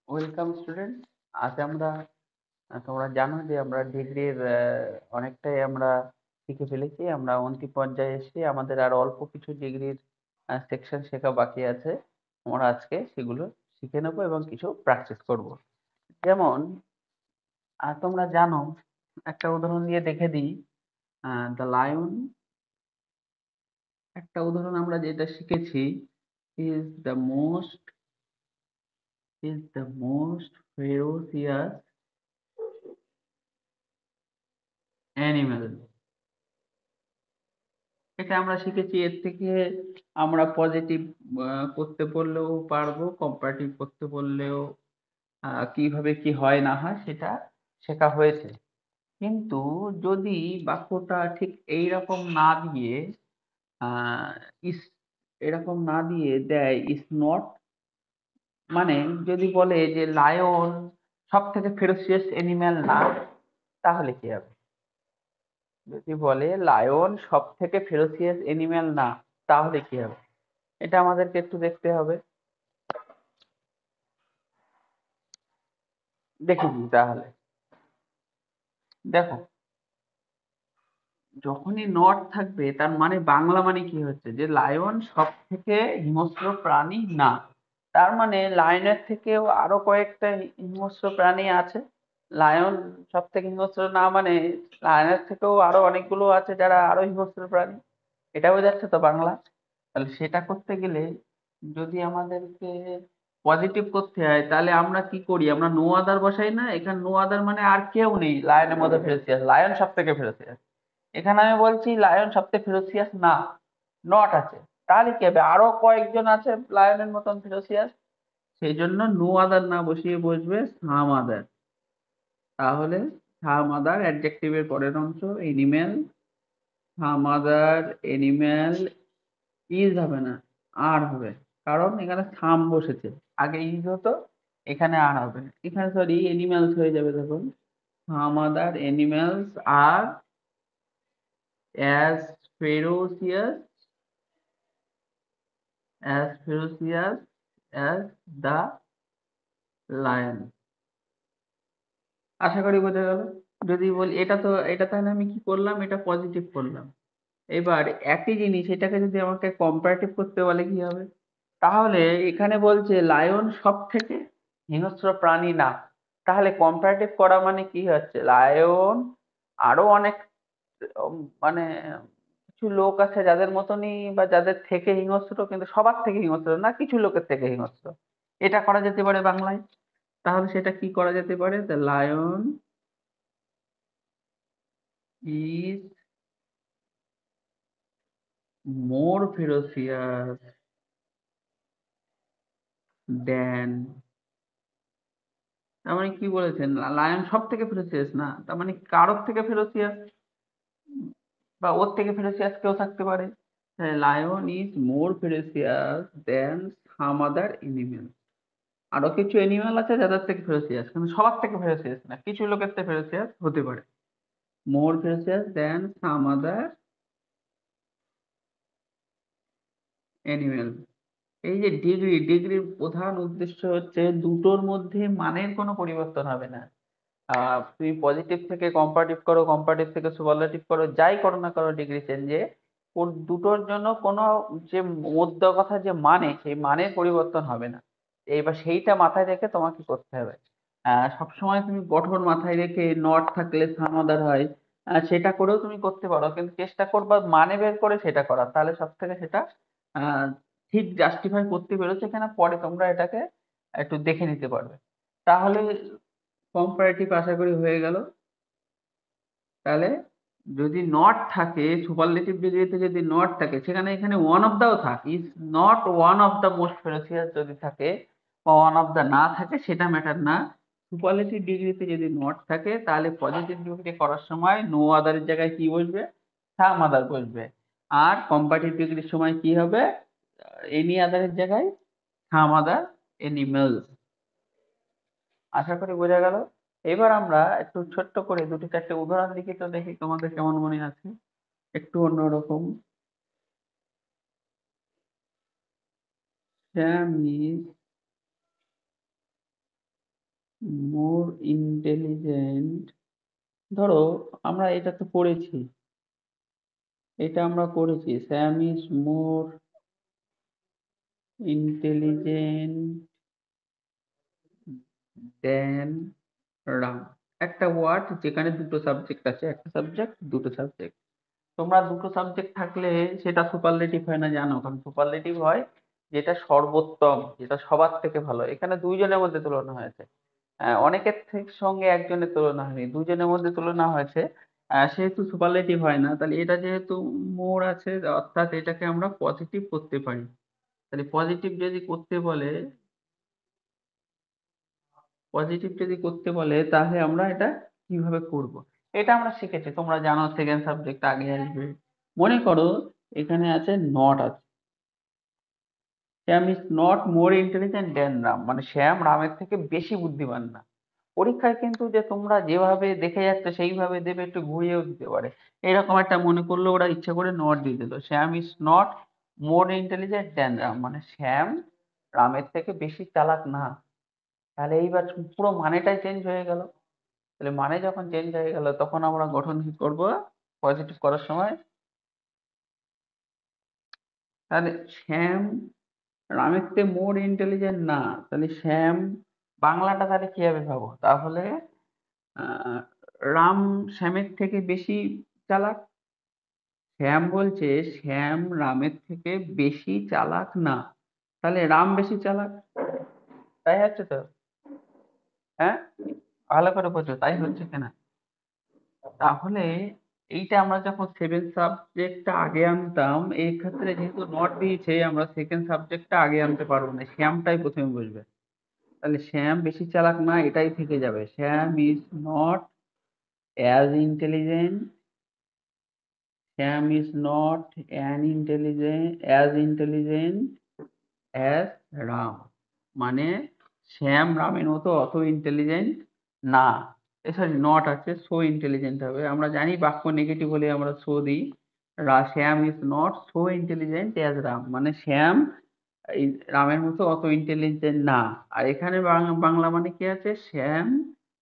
Welcome student. আজ আমরা তোমরা জানো যে আমরা ডিগ্রির অনেকটাই আমরা শিখে ফেলেছি। আমরা অন্তিম পর্যায়ে এসে আমাদের আর অল্প কিছু ডিগ্রির সেকশন শেখা বাকি আছে। আমরা আজকে সেগুলো শিখে নেবো এবং কিছু প্র্যাকটিস করব। যেমন তোমরা জানো, একটা উদাহরণ দিয়ে দেখে দিই। দ্য লায়ন, একটা উদাহরণ আমরা যেটা শিখেছি, is the most is the most ফেরোসিয়াস animal. এটা আমরা শিখেছি। এর থেকে আমরা পজিটিভ করতে বললেও পারবো, কম্পারেটিভ করতে বললেও কিভাবে কি হয় না হয় সেটা শেখা হয়েছে। কিন্তু যদি বাক্যটা ঠিক এইরকম না দিয়ে আহ ইস এরকম না দিয়ে দেয় ইস নট, মানে যদি বলে যে লায়ন সব থেকে ফেরোসিয়াস এনিম্যাল না, তাহলে কি হবে? যদি বলে লায়ন সব থেকে ফেরোসিয়াস এনিম্যাল না, তাহলে কি হবে? এটা আমাদেরকে একটু দেখতে হবে। দেখে নিই তাহলে। দেখো, যখনই নট থাকবে তার মানে বাংলা মানে কি হচ্ছে, যে লায়ন সব থেকে হিংস্র প্রাণী না। তার মানে লায়নের থেকেও আরো কয়েকটা হিংস্র প্রাণী আছে। লায়ন সব থেকে হিংস্র না মানে লায়নের থেকেও আরো অনেকগুলো আছে যারা আরো হিংস্র প্রাণী। এটা বোঝাচ্ছে তো বাংলা। তাহলে সেটা করতে গেলে যদি আমাদেরকে পজিটিভ করতে হয়, তাহলে আমরা কি করি? আমরা নো আদার বসাই না। এখানে নো আদার মানে আর কেউ নেই লায়নের মধ্যে ফেরোসিয়াস, লায়ন সব থেকে ফেরোসিয়াস। এখানে আমি বলছি লায়ন সব থেকে ফেরোসিয়াস না, নট আছে। তাহলে কি হবে? আরো কয়েকজন আছে লায়নের মতন ফেরোসিয়াস। সেই জন্য নো আদার না বসিয়ে বসবে সাম আদার। তাহলে সাম আদার অ্যাডজেক্টিভের পরের অংশ animal, some other animal. Is হবে না, আর হবে। কারণ এখানে সাম বসেছে, আগে ইজ হতো, এখানে আর হবে। এখানে সরি এনিম্যালস হয়ে যাবে তখন। Some other animals are as ferocious ferocious as the lion। আশা করি বোঝা গেল। যদি বলি এটা তাহলে আমি কি করলাম? এটা পজিটিভ করলাম। এবার একই জিনিস এটাকে যদি আমাকে কম্পারেটিভ করতে বলে কি হবে? তাহলে এখানে বলছে লায়ন সব থেকে হিংস্র প্রাণী না। তাহলে কম্পারেটিভ করা মানে কি হচ্ছে? লায়ন আরো অনেক মানে কিছু লোক আছে যাদের মতনই বা যাদের থেকে হিংস্র, কিন্তু সবার থেকে হিংস্র না, কিছু লোকের থেকে হিংস্র। এটা করা যেতে পারে বাংলায়। তাহলে সেটা কি করা যেতে পারে? The lion is more ferocious than. তার মানে কি বলেছেন? লায়ন সব থেকে ফেরোসিয়াস না, তার মানে কারোর থেকে ফেরোসিয়াস বা ওর থেকে ফেরোসিয়াস কেউ থাকতে পারে। Lion is more ferocious than some other animal. আরো কিছু এনিম্যাল আছে যাদের থেকে ফেরোসিয়াস, কিন্তু সবার থেকে ফেরোসিয়াস না, কিছু লোকের থেকে ফেরোসিয়াস হতে পারে। মোর ফেরোসিয়াস দেন সাম আদার অ্যানিমেল। এই যে ডিগ্রির প্রধান উদ্দেশ্য হচ্ছে দুটোর মধ্যে মানের কোনো পরিবর্তন হবে না। তুমি পজিটিভ থেকে কম্পারেটিভ করো, কম্পারেটিভ থেকে সুপারলেটিভ করো, যাই করো না করো ডিগ্রি চেঞ্জে, ওর দুটোর জন্য কোনো যে মধ্য কথা যে মানে, সেই মানের পরিবর্তন হবে না। এইবার সেইটা মাথায় রেখে তোমাকে করতে হবে। সবসময় তুমি গঠন মাথায় রেখে নট থাকলে সামাদার হয়, সেটা করেও তুমি করতে পারো, কিন্তু চেষ্টা করবা মানে বের করে সেটা করার। তাহলে সব থেকে সেটা আহ, ঠিক জাস্টিফাই করতে পেরেছে কিনা পরে তোমরা এটাকে একটু দেখে নিতে পারবে। তাহলে কম্পারেটিভ আশা করি হয়ে গেল। তাহলে যদি নট থাকে, সুপারলেটিভ ডিগ্রিতে যদি নট থাকে, সেখানে এখানে ওয়ান অফ দাও থাক, is not one of the most ferocious যদি থাকে বা ওয়ান অফ দা না থাকে সেটা ম্যাটার না। সুপারলেটিভ ডিগ্রিতে যদি নট থাকে তাহলে পজিটিভ ডিগ্রি করার সময় নো আদারের জায়গায় কি বসবে? সাম আদার বসবে। আর কম্পারেটিভ ডিগ্রির সময় কি হবে? এনি আদারের জায়গায় সাম আদার এনিমেলস। আশা করি বোঝা গেল। এবার আমরা একটু ছোট্ট করে দুটো চারটে উদাহরণ লিখি, তো দেখি তোমাদের কেমন মনে আছে। একটু অন্যরকম। শ্যাম ইজ ইন্টেলিজেন্ট, ধরো আমরা এটা তো পড়েছি, এটা আমরা করেছি, Sam is more intelligent than Ram. একটা ওয়ার্ড যেখানে দুটো সাবজেক্ট আছে, একটা সাবজেক্ট দুটো সাবজেক্ট। তোমরা দুটো সাবজেক্ট থাকলে সেটা সুপারলেটিভ হয় না জানো, কারণ সুপারলেটিভ হয় যেটা সর্বোত্তম, যেটা সবার থেকে ভালো। এখানে দুইজনের মধ্যে তুলনা হয়েছে, অনেকের থেকে সঙ্গে একজনের তুলনা হয়নি, দুজনের মধ্যে তুলনা হয়েছে। সেহেতু সুপারলেটিভ হয় না। তাহলে এটা যেহেতু মোর আছে, অর্থাৎ এটাকে আমরা পজিটিভ করতে পারি। তাহলে পজিটিভ যদি করতে বলে, তাহলে আমরা এটা কিভাবে করব, এটা আমরা শিখেছি। তোমরা জানো সেকেন্ড সাবজেক্ট আগে আসবে। মনে করো এখানে আছে নট আছে, Shyam is not more intelligent than Ram, মানে শ্যাম রামের থেকে বেশি বুদ্ধিমান না। পরীক্ষায় কিন্তু যে তোমরা যেভাবে দেখে যাচ্ছ সেইভাবে দেবে, একটু ঘুরিয়েও দিতে পারে। এরকম একটা মনে করলো ওরা ইচ্ছে করে নট দিয়ে দিল, Shyam is not more intelligent than Ram, মানে শ্যাম রামের থেকে বেশি চালাক না। তাহলে এইবার পুরো মানেটাই চেঞ্জ হয়ে গেল। তাহলে মানে যখন চেঞ্জ হয়ে গেল, তখন আমরা গঠন কি করব পজিটিভ করার সময়? তাহলে শ্যাম রামের থেকে মোর ইন্টেলিজেন্ট না, তাহলে শ্যাম, বাংলাটা তাহলে কিভাবে ভাবো তাহলে? আহ, রাম শ্যামের থেকে বেশি চালাক। শ্যাম বলছে শ্যাম রামের থেকে বেশি চালাক না, তাহলে রাম বেশি চালাক। তাই হচ্ছে তো? হ্যাঁ, ভালো করে বোঝো তাই হচ্ছে কিনা। তাহলে এইটা আমরা যখন সেভেন সাবজেক্টটা আগে আনতাম, এই ক্ষেত্রে যেহেতু নট দিয়েছে, আমরা সেকেন্ড সাবজেক্টটা আগে আনতে পারবো না, শ্যামটাই প্রথমে বসবে। তাহলে শ্যাম বেশি চালাক না, এটাই থেকে যাবে, Shyam is not as intelligent, Shyam is not an intelligent as intelligent as Ram, মানে শ্যাম রামের মতো অত ইন্টেলিজেন্ট না। সরি, নট আছে, সো ইন্টেলিজেন্ট হবে। আমরা জানি বাক্য নেগেটিভ হলে আমরা সো দিই। Shyam is not so intelligent as Ram, মানে শ্যাম এই রামের মতো অত ইন্টেলিজেন্ট না। আর এখানে বাংলা মানে কি আছে, শ্যাম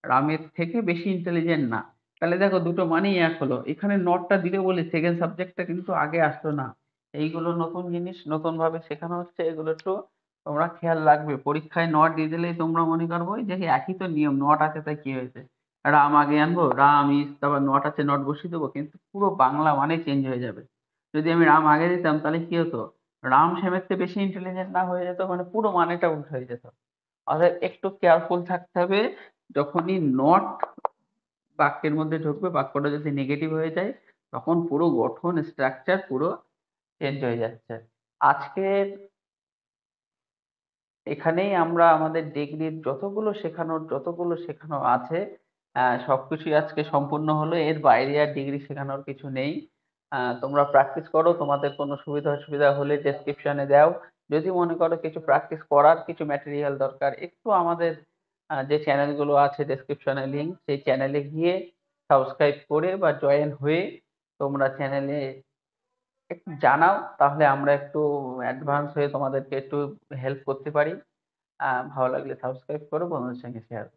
রামের থেকে বেশি ইন্টেলিজেন্ট না। তাহলে দেখো দুটো মানেই এক হলো। এখানে নটটা দিলে বলে সেকেন্ড সাবজেক্টটা কিন্তু আগে আসতো না। এইগুলো নতুন জিনিস, নতুন ভাবে শেখানো হচ্ছে, এগুলো একটু তোমরা খেয়াল রাখবে। পরীক্ষায় নট দিয়ে দিলেই তোমরা মনে করবো যে একই তো নিয়ম, নট আছে তাই কি হয়েছে, রাম আগে আনবো, রাম ইজ, তারপর নট আছে নট বসিয়ে দেবো, কিন্তু পুরো বাংলা মানে চেঞ্জ হয়ে যাবে। যদি আমি রাম আগে দিতাম তাহলে কি হতো, রাম শ্যামের চেয়ে বেশি ইন্টেলিজেন্ট না হয়ে যেত, মানে পুরো মানেটা উল্টো হয়ে যেত। অর্থাৎ একটু কেয়ারফুল থাকতে হবে। যখনই নট বাক্যের মধ্যে ঢুকবে, বাক্যটা যদি নেগেটিভ হয়ে যায়, তখন পুরো গঠন স্ট্রাকচার পুরো চেঞ্জ হয়ে যাচ্ছে। আজকের এখানেই আমরা আমাদের ডিগ্রির যতগুলো শেখানো আছে, সবকিছুই আজকে সম্পূর্ণ হলো। এর বাইরে আর ডিগ্রি শেখানোর কিছু নেই। তোমরা প্র্যাকটিস করো, তোমাদের কোনো সুবিধা অসুবিধা হলে ডেসক্রিপশনে দাও। যদি মনে করো কিছু প্র্যাকটিস করার কিছু ম্যাটেরিয়াল দরকার, একটু আমাদের যে চ্যানেলগুলো আছে ডেসক্রিপশনে লিংক, সেই চ্যানেলে গিয়ে সাবস্ক্রাইব করে বা জয়েন হয়ে তোমরা চ্যানেলে একটু জানাও, তাহলে আমরা একটু অ্যাডভান্স হয়ে তোমাদেরকে একটু হেল্প করতে পারি। ভালো লাগলে সাবস্ক্রাইব করো, বন্ধুদের সঙ্গে শেয়ার